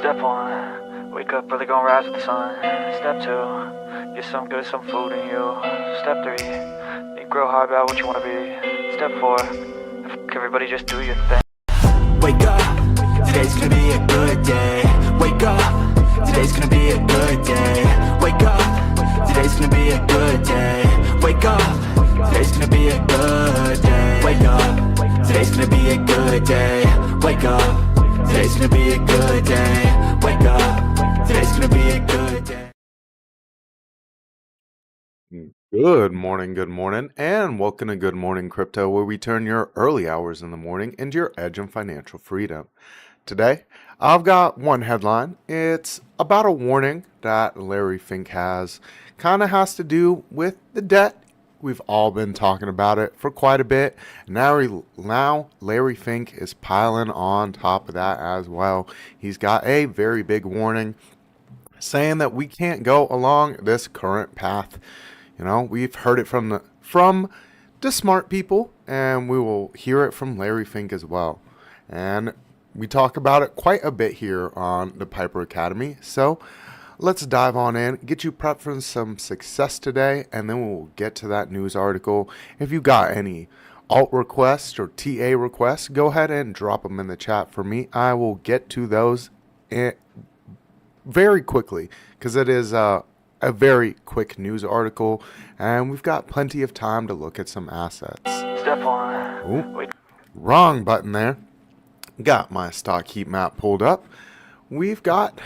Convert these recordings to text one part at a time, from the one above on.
Step one, wake up early, gonna rise with the sun. Step two, get some good, some food in you. Step three, think real hard about what you wanna be. Step four, everybody just do your thing. Wake up, today's gonna be a good day. Wake up, today's gonna be a good day. Wake up, today's gonna be a good day. Wake up, today's gonna be a good day. Wake up, today's gonna be a good day. Wake up, today's gonna be a good day. Wake up, today's gonna be a good day. Good morning, and welcome to Good Morning Crypto, where we turn your early hours in the morning into your edge and financial freedom. Today, I've got one headline. It's about a warning that Larry Fink has. Kind of has to do with the debt. We've all been talking about it for quite a bit. Now Larry Fink is piling on top of that as well. He's got a very big warning saying that we can't go along this current path. You know, we've heard it from the smart people, and we will hear it from Larry Fink as well. And we talk about it quite a bit here on the Piper Academy. So let's dive on in, get you prepped for some success today, and then we'll get to that news article. If you got any alt requests or TA requests, go ahead and drop them in the chat for me. I will get to those very quickly because it is a very quick news article, and we've got plenty of time to look at some assets. Step one, wake Wrong button there. Got my stock heat map pulled up. We've got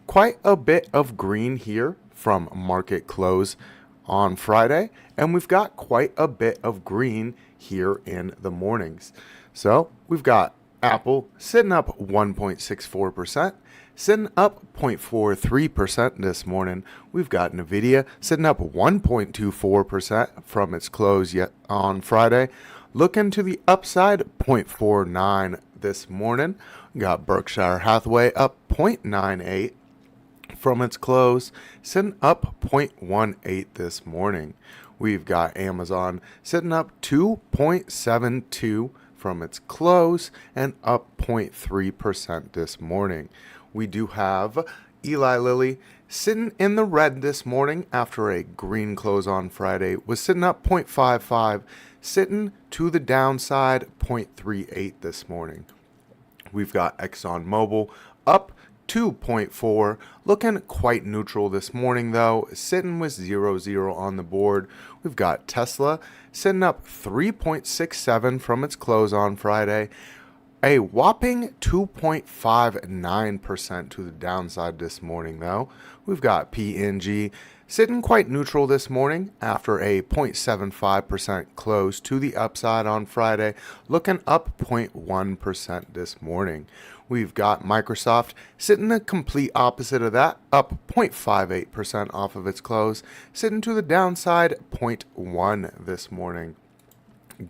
quite a bit of green here from market close on Friday, and we've got quite a bit of green here in the mornings. So we've got Apple sitting up 1.64%. Sitting up 0.43% this morning. We've got Nvidia sitting up 1.24% from its close yet on Friday. Looking to the upside, 0.49 this morning. We got Berkshire Hathaway up 0.98 from its close, sitting up 0.18 this morning. We've got Amazon sitting up 2.72 from its close and up 0.3% this morning. We do have Eli Lilly sitting in the red this morning after a green close on Friday, was sitting up 0.55, sitting to the downside 0.38 this morning. We've got ExxonMobil up 2.4, looking quite neutral this morning though, sitting with 0.0 on the board. We've got Tesla sitting up 3.67 from its close on Friday. A whopping 2.59% to the downside this morning, though. We've got P&G sitting quite neutral this morning after a 0.75% close to the upside on Friday, looking up 0.1% this morning. We've got Microsoft sitting the complete opposite of that, up 0.58% off of its close, sitting to the downside 0.1 this morning.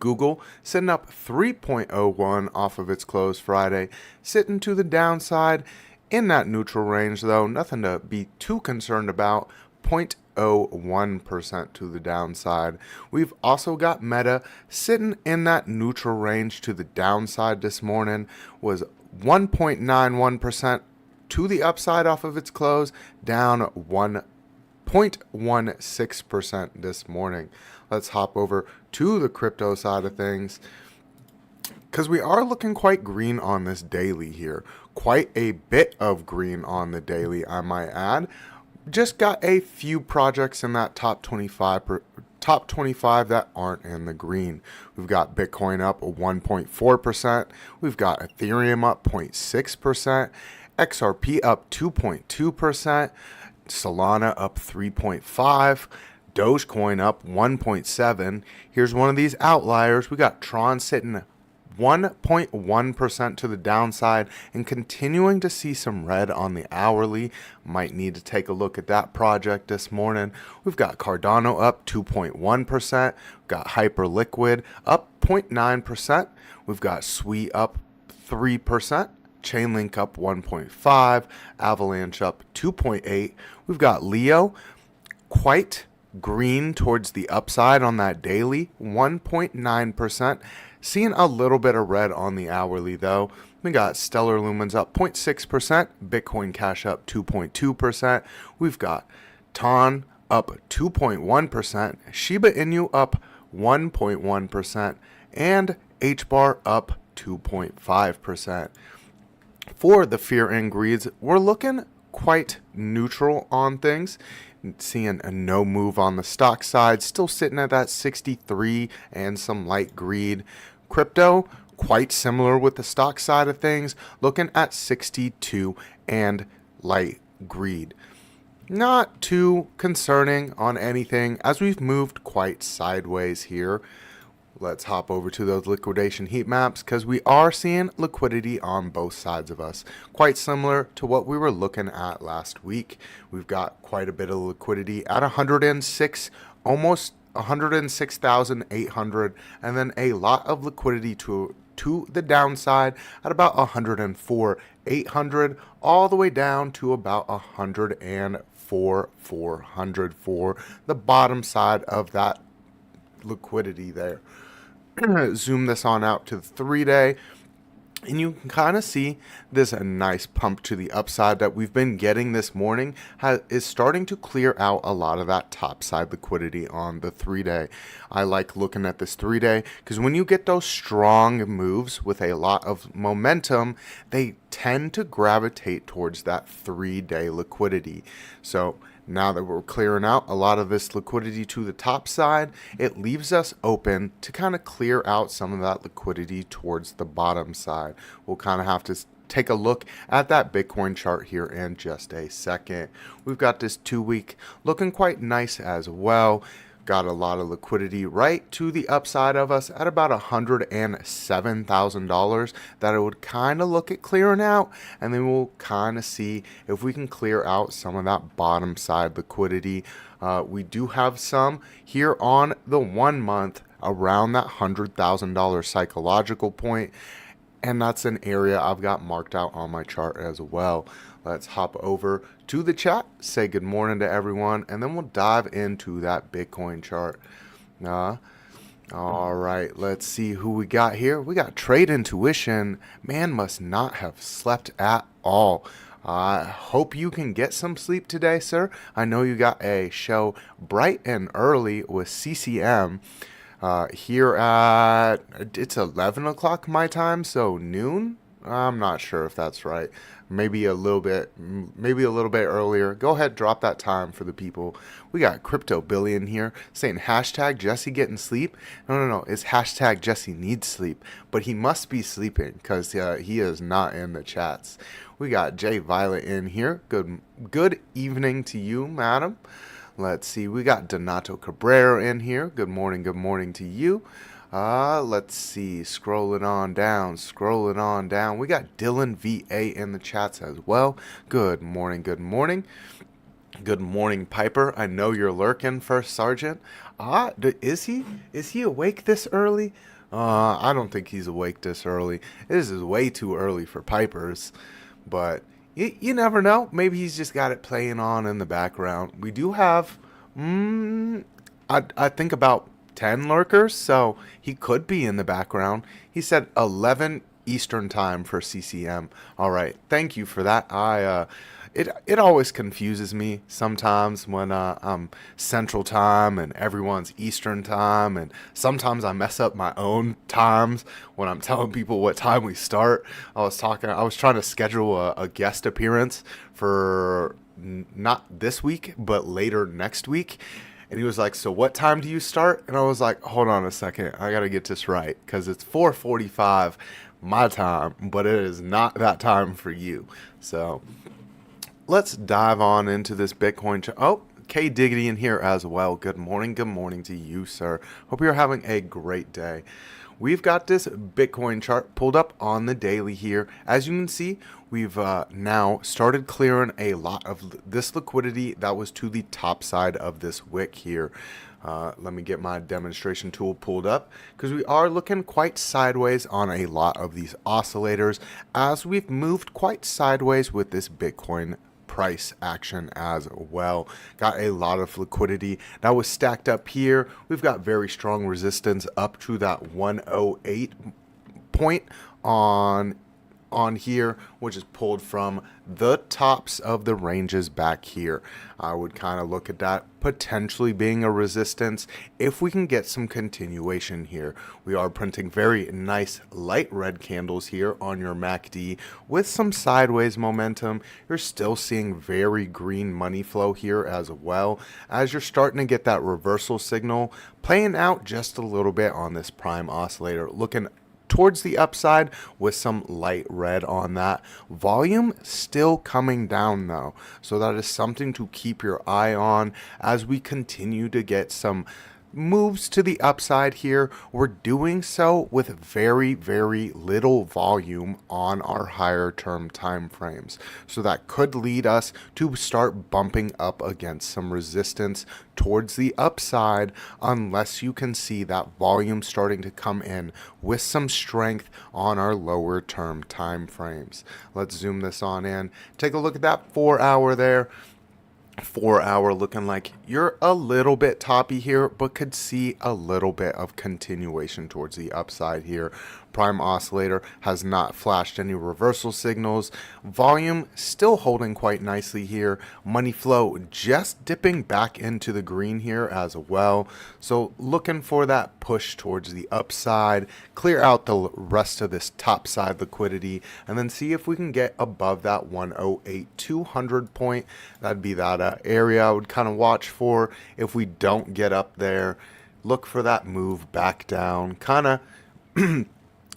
Google sitting up 3.01 off of its close Friday, sitting to the downside in that neutral range though, nothing to be too concerned about, 0.01% to the downside. We've also got Meta sitting in that neutral range to the downside this morning, was 1.91% to the upside off of its close, down 0.16% this morning. Let's hop over to the crypto side of things, because we are looking quite green on this daily here. Quite a bit of green on the daily, I might add. Just got a few projects in that top 25 that aren't in the green. We've got Bitcoin up 1.4%. We've got Ethereum up 0.6%. XRP up 2.2%. Solana up 3.5%. Dogecoin up 1.7%. Here's one of these outliers. We got Tron sitting 1.1% to the downside and continuing to see some red on the hourly. Might need to take a look at that project this morning. We've got Cardano up 2.1%. We've got Hyperliquid up 0.9%. We've got Sui up 3%. Chainlink up 1.5%. Avalanche up 2.8%. We've got Leo quite green towards the upside on that daily, 1.9%, Seeing a little bit of red on the hourly though. We got Stellar Lumens up 0.6%, Bitcoin Cash up 2.2%. We've got TON up 2.1%, Shiba Inu up 1.1%, and HBAR up 2.5%. For the fear and greeds, we're looking quite neutral on things. Seeing a no move on the stock side, still sitting at that 63 and some light greed. Crypto, quite similar with the stock side of things, looking at 62 and light greed. Not too concerning on anything as we've moved quite sideways here. Let's hop over to those liquidation heat maps because we are seeing liquidity on both sides of us. Quite similar to what we were looking at last week. We've got quite a bit of liquidity at 106, almost 106,800, and then a lot of liquidity to the downside at about 104,800, all the way down to about 104,400 for the bottom side of that liquidity there. Zoom this on out to the 3-day, and you can kind of see this nice pump to the upside that we've been getting this morning is starting to clear out a lot of that top side liquidity on the 3-day. I like looking at this 3-day because when you get those strong moves with a lot of momentum, they tend to gravitate towards that 3-day liquidity. So now that we're clearing out a lot of this liquidity to the top side, it leaves us open to kind of clear out some of that liquidity towards the bottom side. We'll kind of have to take a look at that Bitcoin chart here in just a second. We've got this 2-week looking quite nice as well. Got a lot of liquidity right to the upside of us at about $107,000 that I would kind of look at clearing out, and then we'll kind of see if we can clear out some of that bottom side liquidity. We do have some here on the 1 month around that $100,000 psychological point, and that's an area I've got marked out on my chart as well. Let's hop over to the chat, say good morning to everyone, and then we'll dive into that Bitcoin chart. All right, let's see who we got here. We got Trade Intuition. Man must not have slept at all. I hope you can get some sleep today, sir. I know you got a show bright and early with CCM. Here at, it's 11 o'clock my time, so noon? I'm not sure if that's right. Maybe a little bit earlier. Go ahead, drop that time for the people. We got Crypto Billion here saying hashtag Jesse getting sleep. No, it's hashtag Jesse needs sleep, but he must be sleeping because he is not in the chats. We got Jay Violet in here. Good evening to you, madam. Let's see. We got Donato Cabrera in here. Good morning to you. Let's see, scrolling on down. We got Dylan VA in the chats as well. Good morning. Good morning, Piper. I know you're lurking, First Sergeant. Is he awake this early? I don't think he's awake this early. This is way too early for Pipers, but you never know. Maybe he's just got it playing on in the background. We do have, I think about 10 lurkers, so he could be in the background. He said 11 Eastern time for CCM. All right, thank you for that. It always confuses me sometimes when I'm Central Time and everyone's Eastern Time, and sometimes I mess up my own times when I'm telling people what time we start. I was trying to schedule a guest appearance for not this week, but later next week. And he was like, so what time do you start? And I was like, hold on a second. I got to get this right because it's 4:45 my time, but it is not that time for you. So let's dive on into this Bitcoin. Oh, K Diggity in here as well. Good morning to you, sir. Hope you're having a great day. We've got this Bitcoin chart pulled up on the daily here. As you can see, we've now started clearing a lot of this liquidity that was to the top side of this wick here. Let me get my demonstration tool pulled up because we are looking quite sideways on a lot of these oscillators as we've moved quite sideways with this Bitcoin price action as well. Got a lot of liquidity that was stacked up here. We've got very strong resistance up to that 108 point on here, which is pulled from the tops of the ranges back here. I would kind of look at that potentially being a resistance if we can get some continuation here. We are printing very nice light red candles here on your MACD with some sideways momentum. You're still seeing very green money flow here as well, as you're starting to get that reversal signal playing out just a little bit on this prime oscillator, looking towards the upside with some light red on that. Volume still coming down though, so that is something to keep your eye on as we continue to get some moves to the upside here. We're doing so with very, very little volume on our higher term time frames, so that could lead us to start bumping up against some resistance towards the upside unless you can see that volume starting to come in with some strength on our lower term time frames. Let's zoom this on in. Take a look at that 4 hour there. 4 hour looking like you're a little bit toppy here, but could see a little bit of continuation towards the upside here. Prime oscillator has not flashed any reversal signals. Volume still holding quite nicely here. Money flow just dipping back into the green here as well. So looking for that push towards the upside, clear out the rest of this top side liquidity, and then see if we can get above that 108,200 point. That'd be that area I would kind of watch for. If we don't get up there, look for that move back down, kind of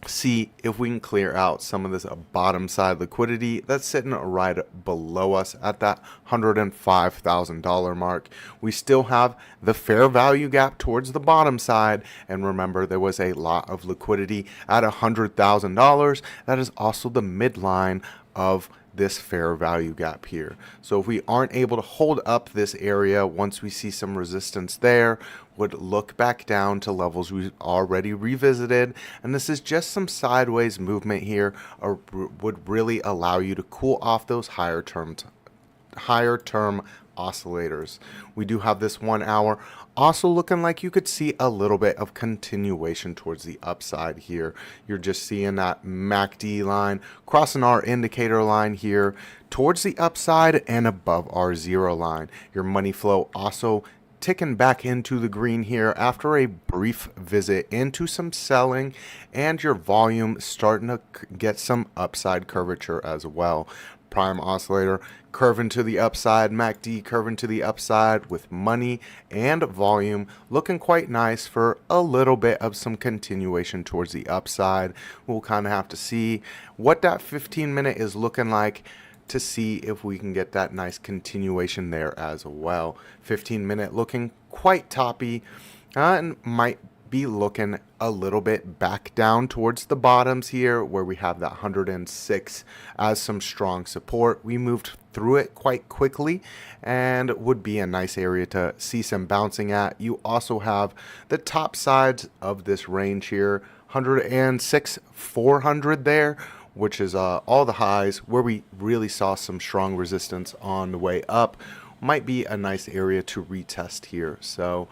see if we can clear out some of this bottom side liquidity that's sitting right below us at that $105,000 mark. We still have the fair value gap towards the bottom side, and remember there was a lot of liquidity at $100,000. That is also the midline of this fair value gap here. So if we aren't able to hold up this area once we see some resistance there, would look back down to levels we've already revisited, and this is just some sideways movement here, or would really allow you to cool off those higher term oscillators. We do have this 1 hour also looking like you could see a little bit of continuation towards the upside here. You're just seeing that MACD line crossing our indicator line here towards the upside and above our zero line. Your money flow also ticking back into the green here after a brief visit into some selling, and your volume starting to get some upside curvature as well. Prime oscillator curving to the upside, MACD curving to the upside with money and volume looking quite nice for a little bit of some continuation towards the upside. We'll kind of have to see what that 15-minute is looking like to see if we can get that nice continuation there as well. 15-minute looking quite toppy and might be looking a little bit back down towards the bottoms here where we have that 106 as some strong support. We moved through it quite quickly and would be a nice area to see some bouncing at. You also have the top sides of this range here, 106, 400 there, which is all the highs where we really saw some strong resistance on the way up. Might be a nice area to retest here. So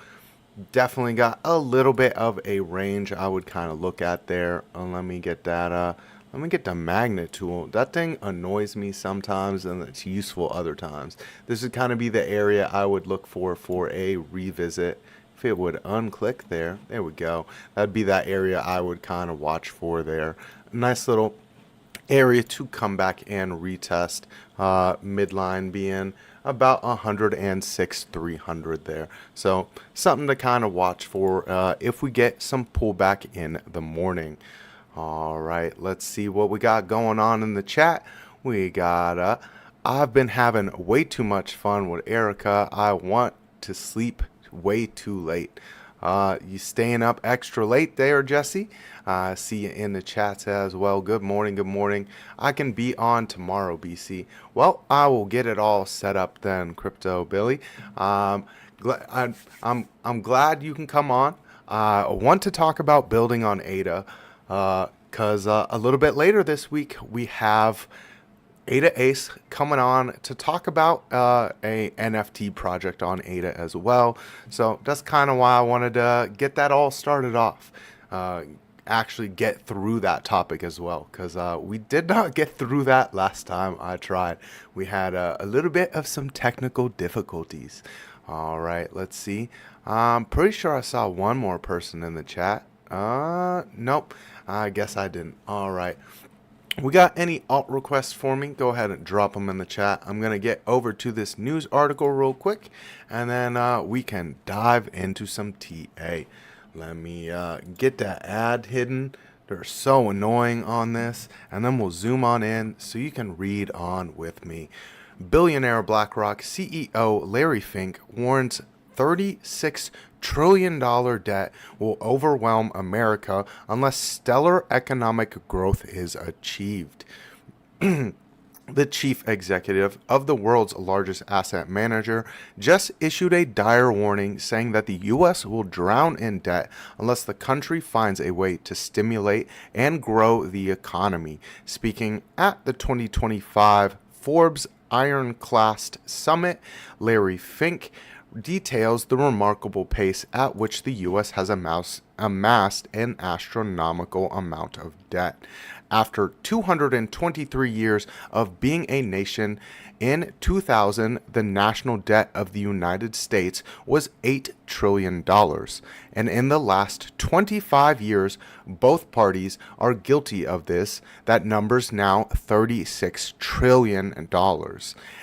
definitely got a little bit of a range I would kind of look at there. Let me get that let me get the magnet tool. That thing annoys me sometimes and it's useful other times. This would kind of be the area I would look for a revisit. If it would unclick there we go. That'd be that area I would kind of watch for there. Nice little area to come back and retest, midline being about 106,300 there. So something to kind of watch for if we get some pullback in the morning. All right, let's see what we got going on in the chat. We got I've been having way too much fun with Erica. I want to sleep way too late. You staying up extra late there, Jesse? See you in the chats as well. Good morning, good morning. I can be on tomorrow, BC. Well, I will get it all set up then, Crypto Billy. I'm glad you can come on. I want to talk about building on ADA because a little bit later this week we have Ada Ace coming on to talk about a NFT project on Ada as well. So that's kind of why I wanted to get that all started off. Actually get through that topic as well, because we did not get through that last time I tried. We had a little bit of some technical difficulties. All right, let's see. I'm pretty sure I saw one more person in the chat. Nope. I guess I didn't. All right. We got any alt requests for me? Go ahead and drop them in the chat. I'm going to get over to this news article real quick, and then we can dive into some TA. Let me get that ad hidden. They're so annoying on this. And then we'll zoom on in so you can read on with me. Billionaire BlackRock CEO Larry Fink warns $36 trillion debt will overwhelm America unless stellar economic growth is achieved. The chief executive of the world's largest asset manager just issued a dire warning saying that the U.S. will drown in debt unless the country finds a way to stimulate and grow the economy. Speaking at the 2025 Forbes Ironclad Summit, Larry Fink details the remarkable pace at which the U.S. has amassed an astronomical amount of debt. After 223 years of being a nation, in 2000, the national debt of the United States was $8 trillion. And in the last 25 years, both parties are guilty of this. That number's now $36 trillion.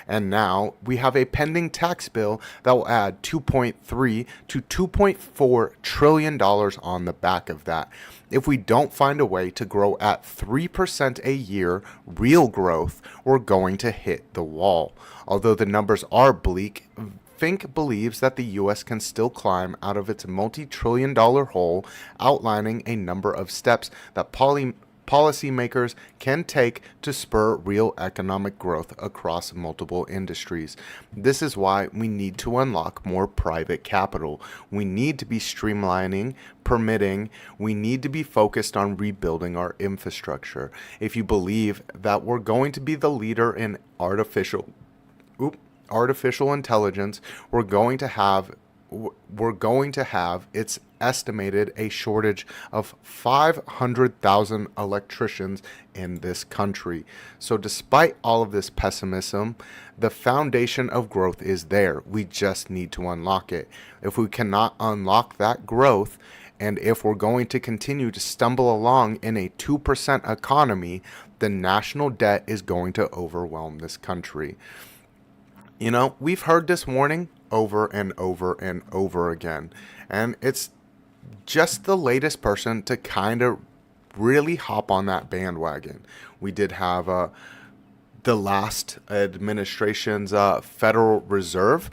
And now we have a pending tax bill that will add $2.3 to $2.4 trillion on the back of that. If we don't find a way to grow at 3% a year, real growth, we're going to hit the wall. Although the numbers are bleak, Fink believes that the U.S. can still climb out of its multi-trillion-dollar hole, outlining a number of steps that policymakers can take to spur real economic growth across multiple industries. This is why we need to unlock more private capital. We need to be streamlining permitting. We need to be focused on rebuilding our infrastructure. If you believe that we're going to be the leader in artificial intelligence, we're going to have it's estimated a shortage of 500,000 electricians in this country. So despite all of this pessimism, the foundation of growth is there. We just need to unlock it. If we cannot unlock that growth, and if we're going to continue to stumble along in a 2% economy, the national debt is going to overwhelm this country. You know, we've heard this warning over and over and over again, and it's just the latest person to kind of really hop on that bandwagon. We did have the last administration's Federal Reserve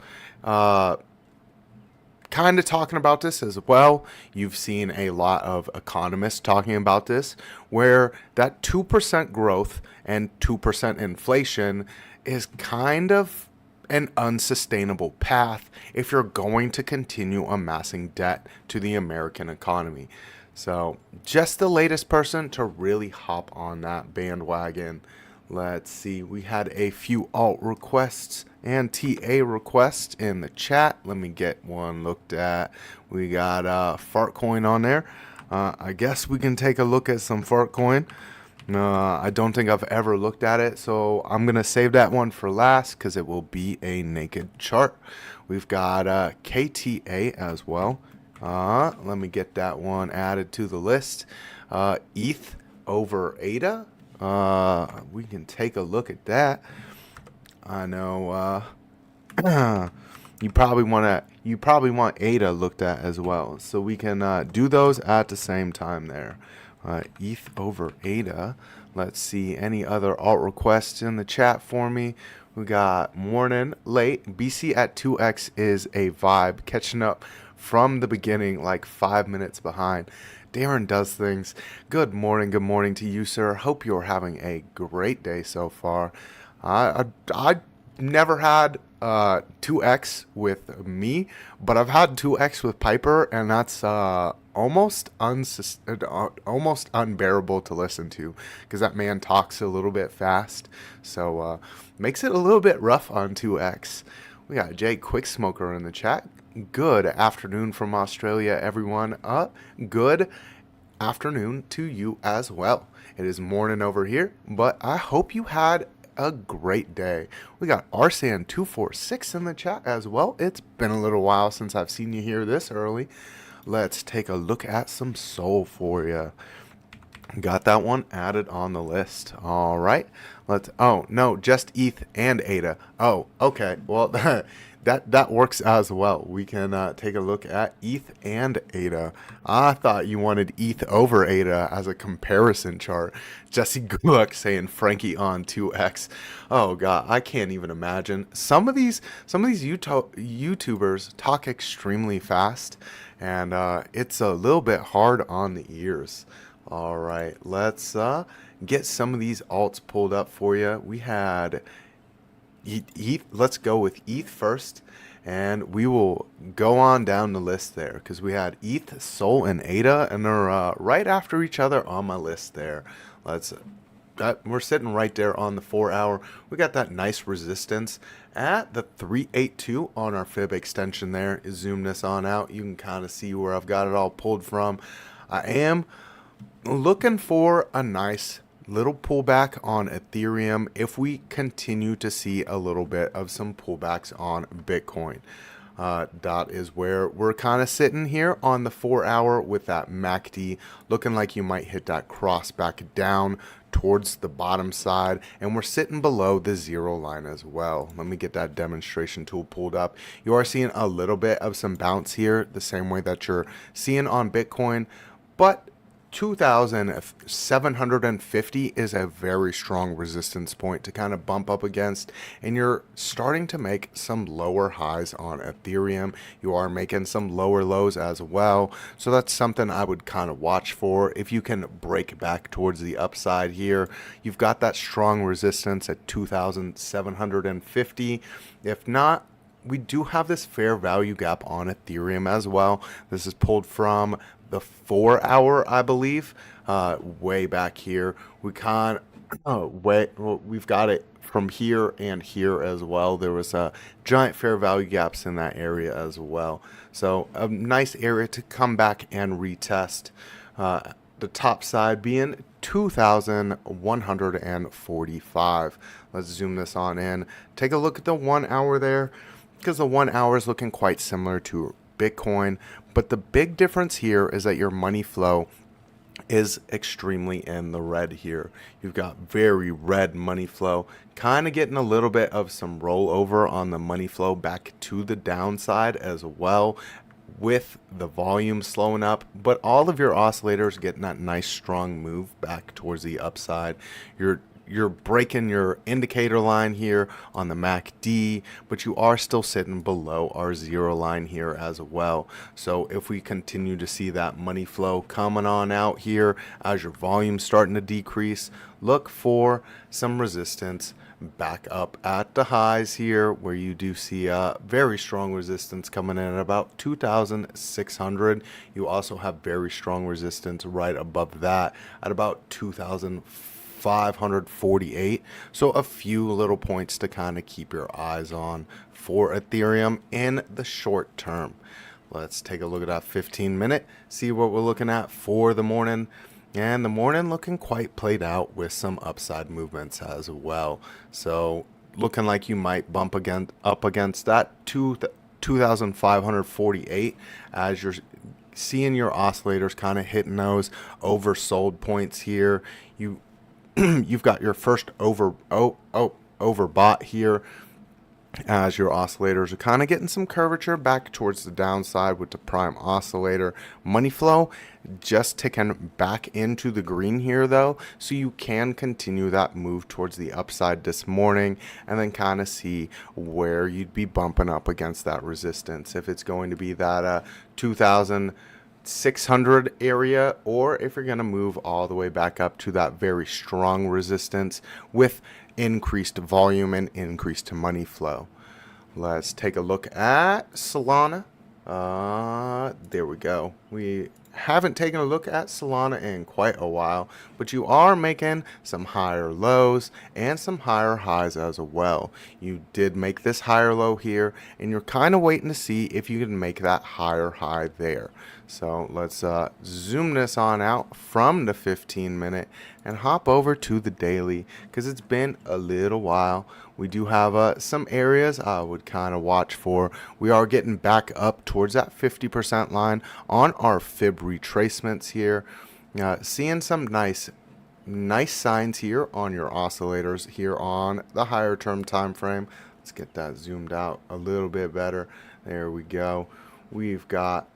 kind of talking about this as well. You've seen a lot of economists talking about this, where that 2% growth and 2% inflation is kind of an unsustainable path if you're going to continue amassing debt to the American economy. So just the latest person to really hop on that bandwagon. Let's see, we had a few alt requests and TA requests in the chat. Let me get one looked at. We got Fartcoin on there. I guess we can take a look at some Fartcoin. I don't think I've ever looked at it, so I'm going to save that one for last because it will be a naked chart. We've got KTA as well. Let me get that one added to the list. ETH over ADA. We can take a look at that. I know you probably want ADA looked at as well, so we can do those at the same time there. ETH over ADA. Let's see any other alt requests in the chat for me. We got morning late. BC at 2x is a vibe, catching up from the beginning, like 5 minutes behind. Darren does things. Good morning to you, sir. Hope you're having a great day so far. I never had 2x with me, but I've had 2x with Piper, and that's almost unbearable to listen to because that man talks a little bit fast, so makes it a little bit rough on 2X. We got Jay Quicksmoker in the chat. Good afternoon from Australia, everyone. Good afternoon to you as well. It is morning over here, but I hope you had a great day. We got Arsan246 in the chat as well. It's been a little while since I've seen you here this early. Let's take a look at some Soul for you. Got that one added on the list. All right. Oh, no, just ETH and ADA. Oh, okay. Well, that works as well. We can take a look at ETH and ADA. I thought you wanted ETH over ADA as a comparison chart. Jesse Gulak saying Frankie on 2X. Oh god, I can't even imagine. Some of these YouTubers talk extremely fast, and it's a little bit hard on the ears. All right, let's get some of these alts pulled up for you. We had ETH. Let's go with ETH first, and we will go on down the list there because we had ETH, Sol, and ADA, and they're right after each other on my list there. We're sitting right there on the 4 hour. We got that nice resistance at the 382 on our fib extension there. Zoom this on out. You can kind of see where I've got it all pulled from. I am looking for a nice little pullback on Ethereum if we continue to see a little bit of some pullbacks on Bitcoin. That is where we're kind of sitting here on the 4 hour with that MACD looking like you might hit that cross back down towards the bottom side, and we're sitting below the zero line as well. Let me get that demonstration tool pulled up. You are seeing a little bit of some bounce here, the same way that you're seeing on Bitcoin, but 2,750 is a very strong resistance point to kind of bump up against, and you're starting to make some lower highs on Ethereum. You are making some lower lows as well, so that's something I would kind of watch for. If you can break back towards the upside here, you've got that strong resistance at 2,750. If not, we do have this fair value gap on Ethereum as well. This is pulled from the 4 hour, I believe, way back here. We've got it from here and here as well. There was giant fair value gaps in that area as well. So a nice area to come back and retest. The top side being 2,145. Let's zoom this on in. Take a look at the 1 hour there, because the 1 hour is looking quite similar to Bitcoin, but the big difference here is that your money flow is extremely in the red here. You've got very red money flow, kind of getting a little bit of some rollover on the money flow back to the downside as well, with the volume slowing up, but all of your oscillators getting that nice strong move back towards the upside. You're breaking your indicator line here on the MACD, but you are still sitting below our zero line here as well. So if we continue to see that money flow coming on out here as your volume's starting to decrease, look for some resistance back up at the highs here, where you do see a very strong resistance coming in at about 2,600. You also have very strong resistance right above that at about 2,548. So a few little points to kind of keep your eyes on for Ethereum in the short term. Let's take a look at that 15-minute, see what we're looking at for the morning. And the morning looking quite played out with some upside movements as well. So looking like you might bump up against that 2,548 as you're seeing your oscillators kind of hitting those oversold points here. You've got your first overbought here as your oscillators are kind of getting some curvature back towards the downside with the prime oscillator. Money flow just ticking back into the green here though, so you can continue that move towards the upside this morning and then kind of see where you'd be bumping up against that resistance, if it's going to be that 2,600 area, or if you're going to move all the way back up to that very strong resistance with increased volume and increased money flow. Let's take a look at Solana. There we go. We haven't taken a look at Solana in quite a while, but you are making some higher lows and some higher highs as well. You did make this higher low here, and you're kind of waiting to see if you can make that higher high there. So let's zoom this on out from the 15-minute and hop over to the daily, because it's been a little while. We do have some areas I would kind of watch for. We are getting back up towards that 50% line on our fib retracements here. Seeing some nice signs here on your oscillators here on the higher term time frame. Let's get that zoomed out a little bit better. There we go. We've got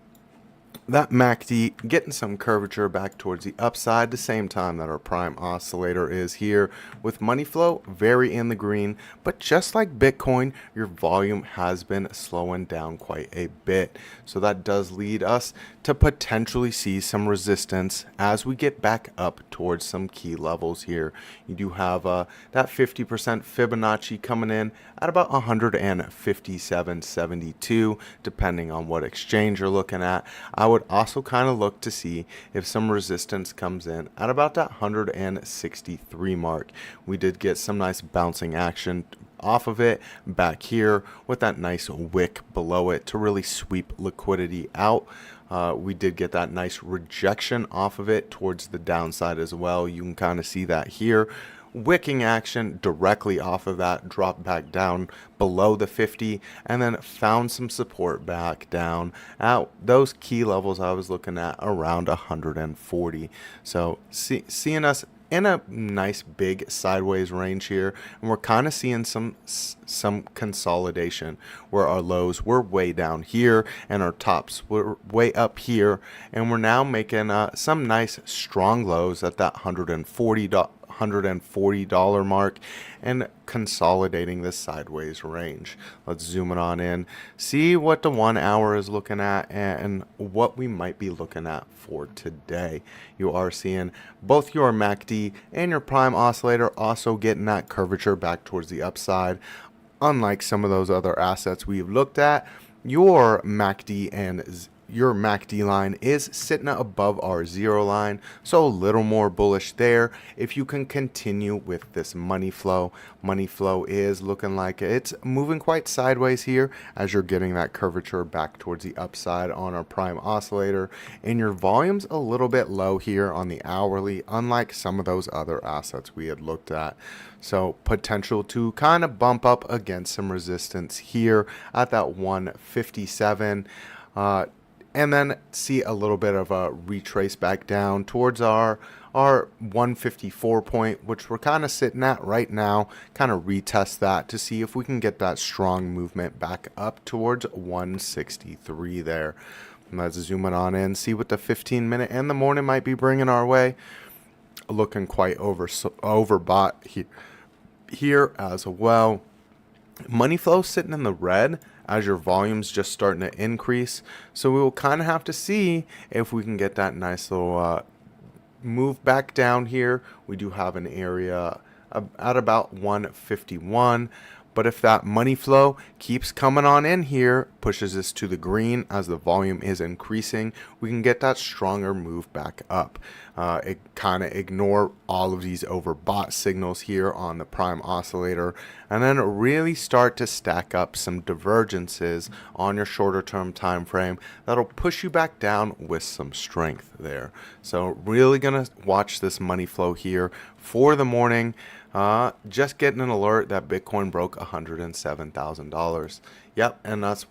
that MACD getting some curvature back towards the upside, the same time that our prime oscillator is here, with money flow very in the green. But just like Bitcoin, your volume has been slowing down quite a bit, so that does lead us to potentially see some resistance as we get back up towards some key levels here. You do have that 50% Fibonacci coming in at about 157.72, depending on what exchange you're looking at. I would also kind of look to see if some resistance comes in at about that 163 mark. We did get some nice bouncing action off of it back here with that nice wick below it to really sweep liquidity out. We did get that nice rejection off of it towards the downside as well. You can kind of see that here. Wicking action directly off of that, dropped back down below the 50, and then found some support back down at those key levels I was looking at around 140. So seeing us in a nice big sideways range here, and we're kind of seeing some consolidation where our lows were way down here and our tops were way up here, and we're now making some nice strong lows at that $140 mark and consolidating this sideways range. Let's zoom it on in, see what the 1 hour is looking at and what we might be looking at for today. You are seeing both your MACD and your prime oscillator also getting that curvature back towards the upside. Unlike some of those other assets we've looked at, your MACD line is sitting above our zero line, so a little more bullish there. If you can continue with this money flow is looking like it's moving quite sideways here as you're getting that curvature back towards the upside on our prime oscillator, and your volume's a little bit low here on the hourly, unlike some of those other assets we had looked at. So potential to kind of bump up against some resistance here at that 157. And then see a little bit of a retrace back down towards our 154 point, which we're kind of sitting at right now. Kind of retest that to see if we can get that strong movement back up towards 163 there. And let's zoom it on in, see what the 15-minute and the morning might be bringing our way. Looking quite overbought here as well. Money flow sitting in the red as your volume's just starting to increase. So we will kind of have to see if we can get that nice little move back down here. We do have an area at about 151. But if that money flow keeps coming on in here, pushes us to the green as the volume is increasing, we can get that stronger move back up. It kind of ignore all of these overbought signals here on the prime oscillator, and then really start to stack up some divergences on your shorter term time frame that'll push you back down with some strength there. So really gonna watch this money flow here for the morning. Just getting an alert that Bitcoin broke $107,000. Yep, and that's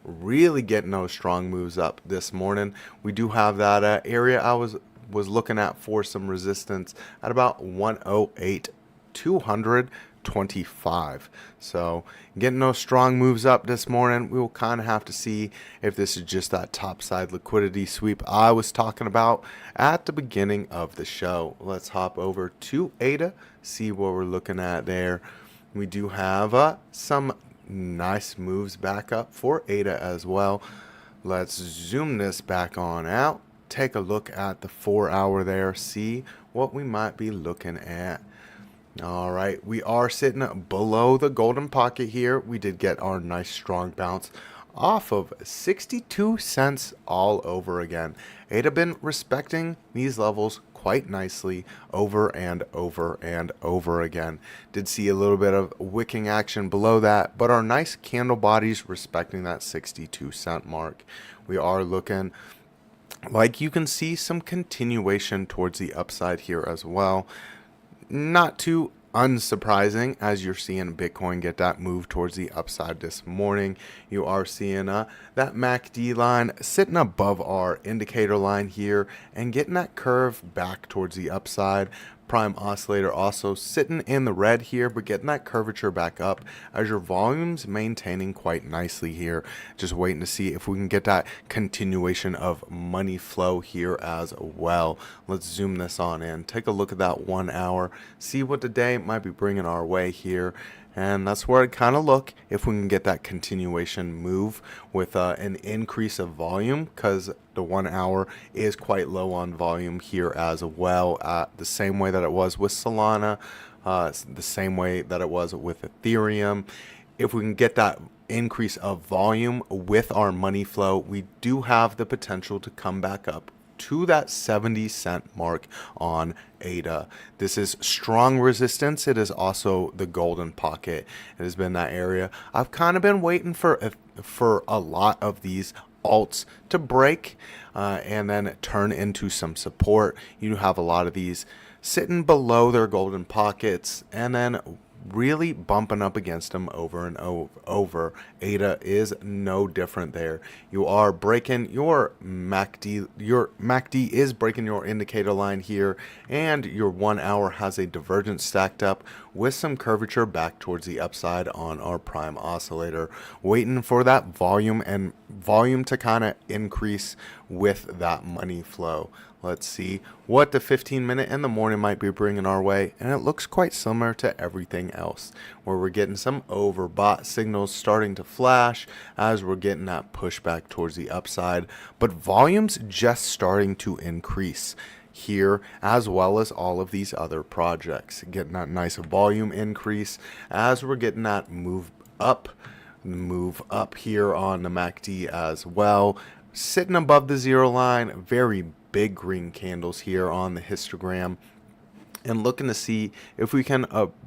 really getting those strong moves up this morning. We do have that area I was looking at for some resistance at about 108,225. So getting those strong moves up this morning. We will kind of have to see if this is just that topside liquidity sweep I was talking about at the beginning of the show. Let's hop over to ADA, see what we're looking at there. We do have some nice moves back up for ADA as well. Let's zoom this back on out. Take a look at the 4 hour there, see what we might be looking at. All right, we are sitting below the golden pocket here. We did get our nice strong bounce off of 62 cents all over again. It had been respecting these levels quite nicely over and over and over again. Did see a little bit of wicking action below that, but our nice candle bodies respecting that 62-cent mark. We are looking like you can see some continuation towards the upside here as well. Not too unsurprising as you're seeing Bitcoin get that move towards the upside this morning. You are seeing that MACD line sitting above our indicator line here and getting that curve back towards the upside. Prime oscillator also sitting in the red here, but getting that curvature back up as your volume's maintaining quite nicely here. Just waiting to see if we can get that continuation of money flow here as well. Let's zoom this on in. Take a look at that 1 hour. See what the day might be bringing our way here. And that's where I kind of look if we can get that continuation move with an increase of volume, because the 1 hour is quite low on volume here as well, the same way that it was with Solana, the same way that it was with Ethereum. If we can get that increase of volume with our money flow, we do have the potential to come back up to that 70-cent mark on ADA. This is strong resistance. It is also the golden pocket. It has been that area. I've kind of been waiting for a lot of these alts to break and then turn into some support. You have a lot of these sitting below their golden pockets and then really bumping up against them over and over. ADA is no different there. You are breaking your MACD. Your MACD is breaking your indicator line here, and your 1 hour has a divergence stacked up with some curvature back towards the upside on our prime oscillator, waiting for that volume to kind of increase with that money flow. Let's see what the 15-minute and the morning might be bringing our way, and it looks quite similar to everything else, where we're getting some overbought signals starting to flash as we're getting that pushback towards the upside, but volume's just starting to increase here, as well as all of these other projects, getting that nice volume increase as we're getting that move up here on the MACD as well, sitting above the zero line. Very big green candles here on the histogram, and looking to see if we can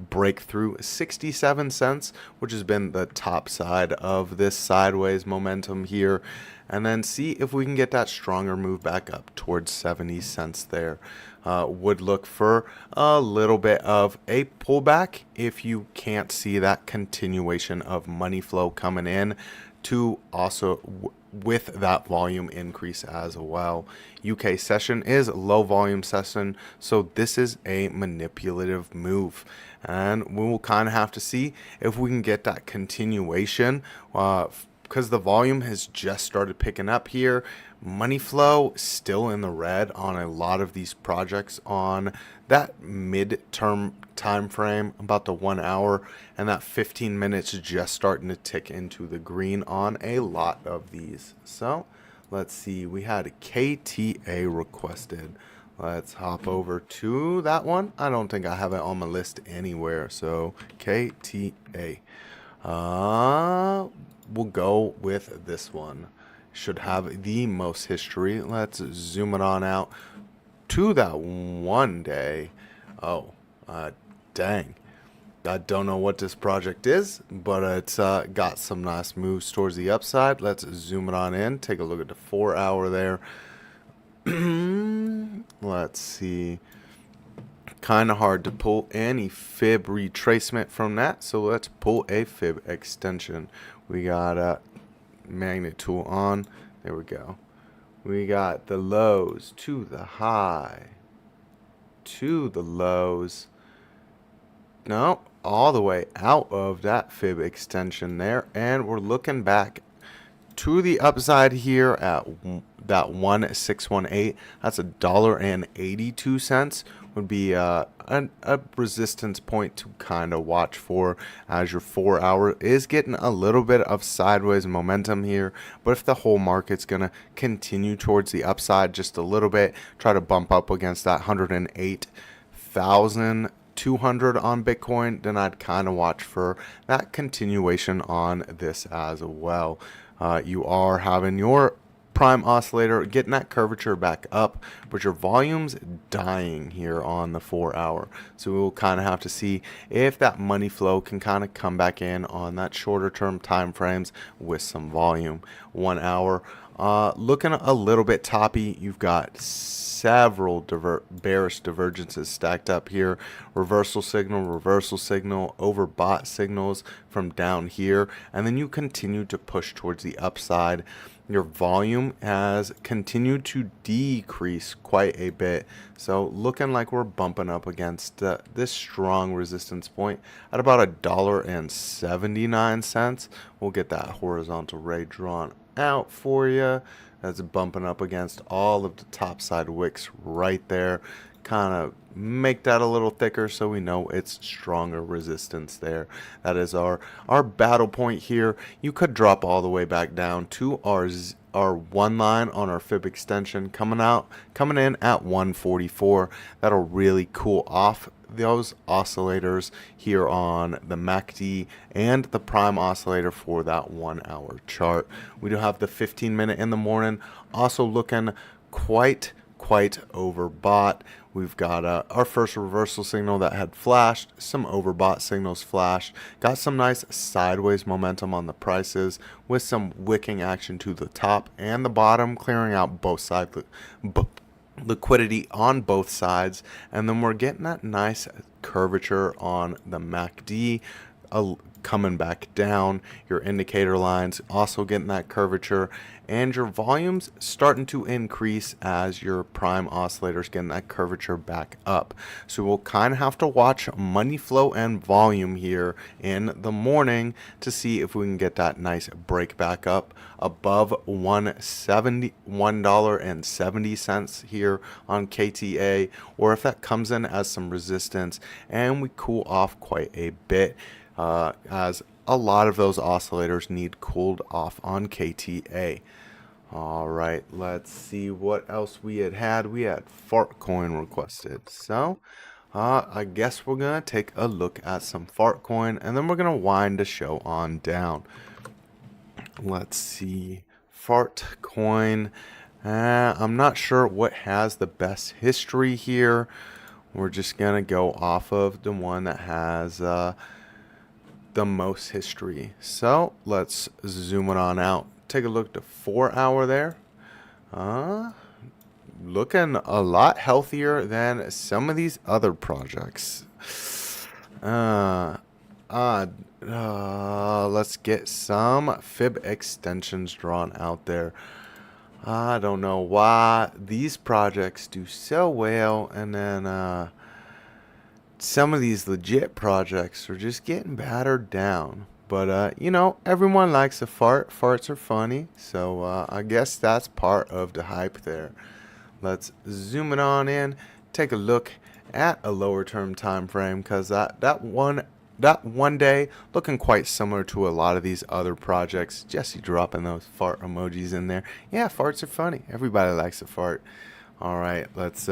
break through 67 cents, which has been the top side of this sideways momentum here, and then see if we can get that stronger move back up towards 70 cents there. Would look for a little bit of a pullback if you can't see that continuation of money flow coming in to also with that volume increase as well. UK session is low volume session, so this is a manipulative move, and we will kind of have to see if we can get that continuation because the volume has just started picking up here. Money flow still in the red on a lot of these projects on that mid-term time frame, about the 1 hour, and that 15 minutes just starting to tick into the green on a lot of these. So let's see, we had a KTA requested. Let's hop over to that one. I don't think I have it on my list anywhere, so KTA. We'll go with this one. Should have the most history. Let's zoom it on out to that 1 day. Oh, dang. I don't know what this project is, but it's got some nice moves towards the upside. Let's zoom it on in. Take a look at the 4 hour there. Let's see. Kind of hard to pull any fib retracement from that, so let's pull a fib extension. We got a magnet tool on. There we go. We got the lows to the high, to the lows. No, all the way out of that fib extension there, and we're looking back to the upside here at that 1618. That's $1.82 would be a resistance point to kind of watch for, as your 4 hour is getting a little bit of sideways momentum here. But if the whole market's gonna continue towards the upside just a little bit, try to bump up against that 108,200 on Bitcoin, then I'd kind of watch for that continuation on this as well. You are having your prime oscillator getting that curvature back up, but your volume's dying here on the 4 hour. So we'll kind of have to see if that money flow can kind of come back in on that shorter term time frames with some volume. 1 hour looking a little bit toppy. You've got several bearish divergences stacked up here. Reversal signal, overbought signals from down here, and then you continue to push towards the upside. Your volume has continued to decrease quite a bit, so looking like we're bumping up against this strong resistance point at about $1.79. We'll get that horizontal ray drawn out for you. That's bumping up against all of the top side wicks right there. Kind of make that a little thicker so we know it's stronger resistance there. That is our battle point here. You could drop all the way back down to our one line on our fib extension coming in at 144. That'll really cool off those oscillators here on the MACD and the prime oscillator for that 1 hour chart. We do have the 15-minute in the morning also looking quite overbought. We've got our first reversal signal that had flashed, some overbought signals flashed, got some nice sideways momentum on the prices with some wicking action to the top and the bottom, clearing out both sides, liquidity on both sides, and then we're getting that nice curvature on the MACD coming back down. Your indicator lines also getting that curvature, and your volumes starting to increase as your prime oscillators getting that curvature back up. So we'll kind of have to watch money flow and volume here in the morning to see if we can get that nice break back up above $1.70 here on KTA, or if that comes in as some resistance and we cool off quite a bit, as a lot of those oscillators need cooled off on KTA. All right, let's see what else we had. We had fart coin requested, so I guess we're gonna take a look at some fart coin, and then we're gonna wind the show on down. Let's see, fart coin. I'm not sure what has the best history here. We're just gonna go off of the one that has the most history. So let's zoom it on out. Take a look at the 4 hour there. Looking a lot healthier than some of these other projects. Let's get some fib extensions drawn out there. I don't know why these projects do so well, and then some of these legit projects are just getting battered down. But you know, everyone likes a fart. Farts are funny, so I guess that's part of the hype there. Let's zoom it on in, take a look at a lower term time frame, because that one day looking quite similar to a lot of these other projects. Jesse dropping those fart emojis in there. Yeah, farts are funny. Everybody likes a fart. All right, let's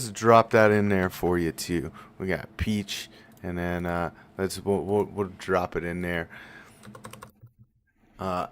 drop that in there for you too. We got peach, and then we'll drop it in there.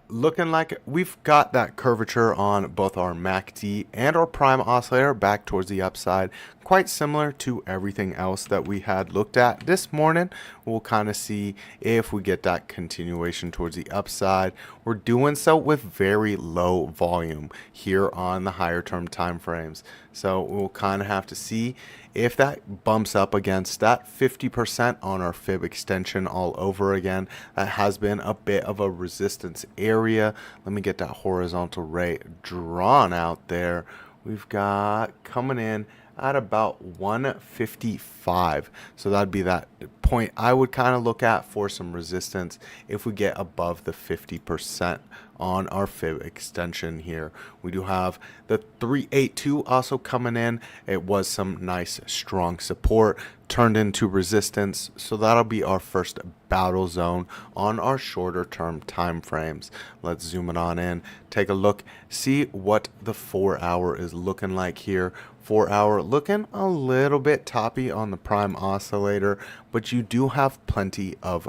Looking like we've got that curvature on both our MACD and our prime oscillator back towards the upside, quite similar to everything else that we had looked at this morning. We'll kind of see if we get that continuation towards the upside. We're doing so with very low volume here on the higher term time frames, so we'll kind of have to see if that bumps up against that 50% on our fib extension all over again. That has been a bit of a resistance area. Let me get that horizontal ray drawn out there. We've got coming in at about 155, so that'd be that point I would kind of look at for some resistance if we get above the 50% on our fib extension here. We do have the 382 also coming in. It was some nice strong support turned into resistance, so that'll be our first battle zone on our shorter term time frames. Let's zoom it on in, take a look, see what the 4 hour is looking like here. 4 hour looking a little bit toppy on the prime oscillator, but you do have plenty of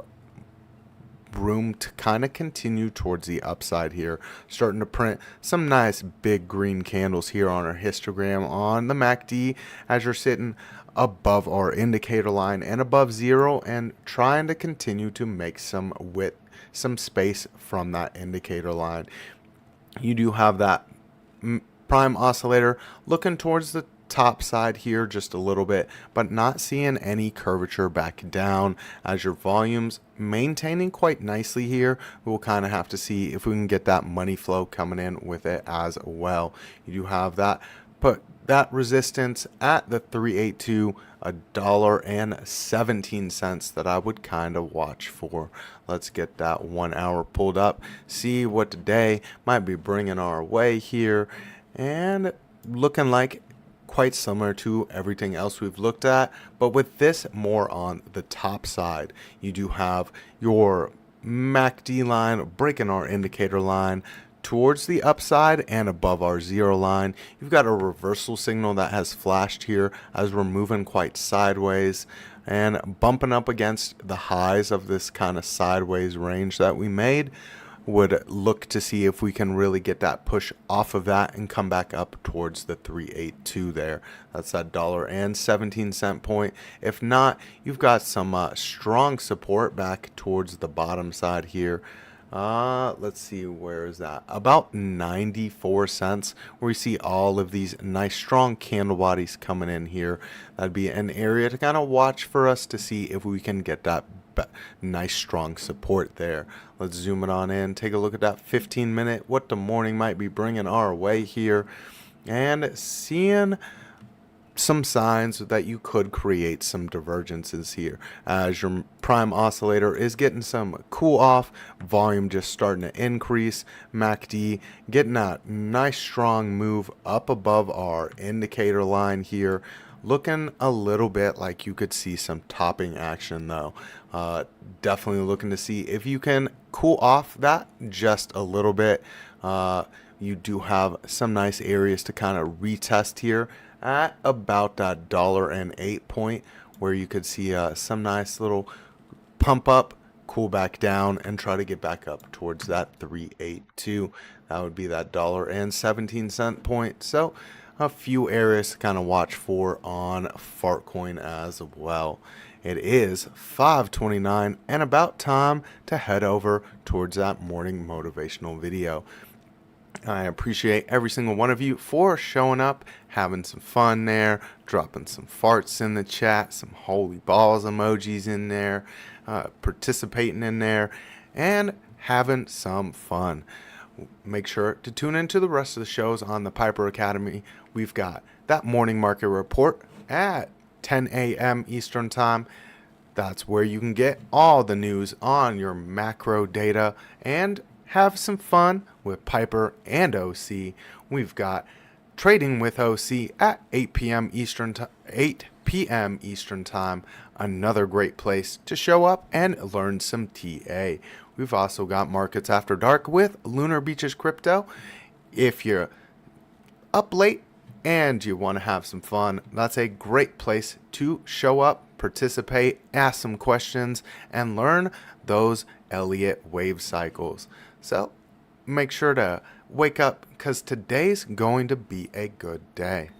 room to kind of continue towards the upside here. Starting to print some nice big green candles here on our histogram on the MACD as you're sitting above our indicator line and above zero, and trying to continue to make some width, some space from that indicator line. You do have that prime oscillator looking towards the top side here just a little bit, but not seeing any curvature back down as your volumes maintaining quite nicely here. We'll kind of have to see if we can get that money flow coming in with it as well. You do have that, put that resistance at the 382, $1.17 that I would kind of watch for. Let's get that 1 hour pulled up, see what today might be bringing our way here, and looking like quite similar to everything else we've looked at, but with this more on the top side. You do have your MACD line breaking our indicator line towards the upside and above our zero line. You've got a reversal signal that has flashed here as we're moving quite sideways and bumping up against the highs of this kind of sideways range that we made. Would look to see if we can really get that push off of that and come back up towards the 382 there. That's that $1.17 point. If not, you've got some strong support back towards the bottom side here. Let's see, where is that? About 94 cents, where you see all of these nice strong candle bodies coming in here. That'd be an area to kind of watch for us to see if we can get that nice strong support there. Let's zoom it on in, take a look at that 15-minute, what the morning might be bringing our way here, and seeing some signs that you could create some divergences here as your prime oscillator is getting some cool off, volume just starting to increase, MACD getting that nice strong move up above our indicator line here. Looking a little bit like you could see some topping action though. Definitely looking to see if you can cool off that just a little bit. You do have some nice areas to kind of retest here at about that $1.08 point, where you could see some nice little pump up, cool back down, and try to get back up towards that 382. That would be that $1.17 point. So a few areas to kind of watch for on Fartcoin as well. It is 5:29 and about time to head over towards that morning motivational video. I appreciate every single one of you for showing up, having some fun there, dropping some farts in the chat, some holy balls emojis in there, participating in there, and having some fun. Make sure to tune into the rest of the shows on the Piper Academy. We've got that morning market report at 10 a.m. Eastern Time. That's where you can get all the news on your macro data and have some fun with Piper and OC. We've got Trading with OC at 8 p.m. Eastern Time. Another great place to show up and learn some TA. We've also got Markets After Dark with Lunar Beaches Crypto. If you're up late and you want to have some fun, that's a great place to show up, participate, ask some questions, and learn those Elliott wave cycles. So make sure to wake up, because today's going to be a good day.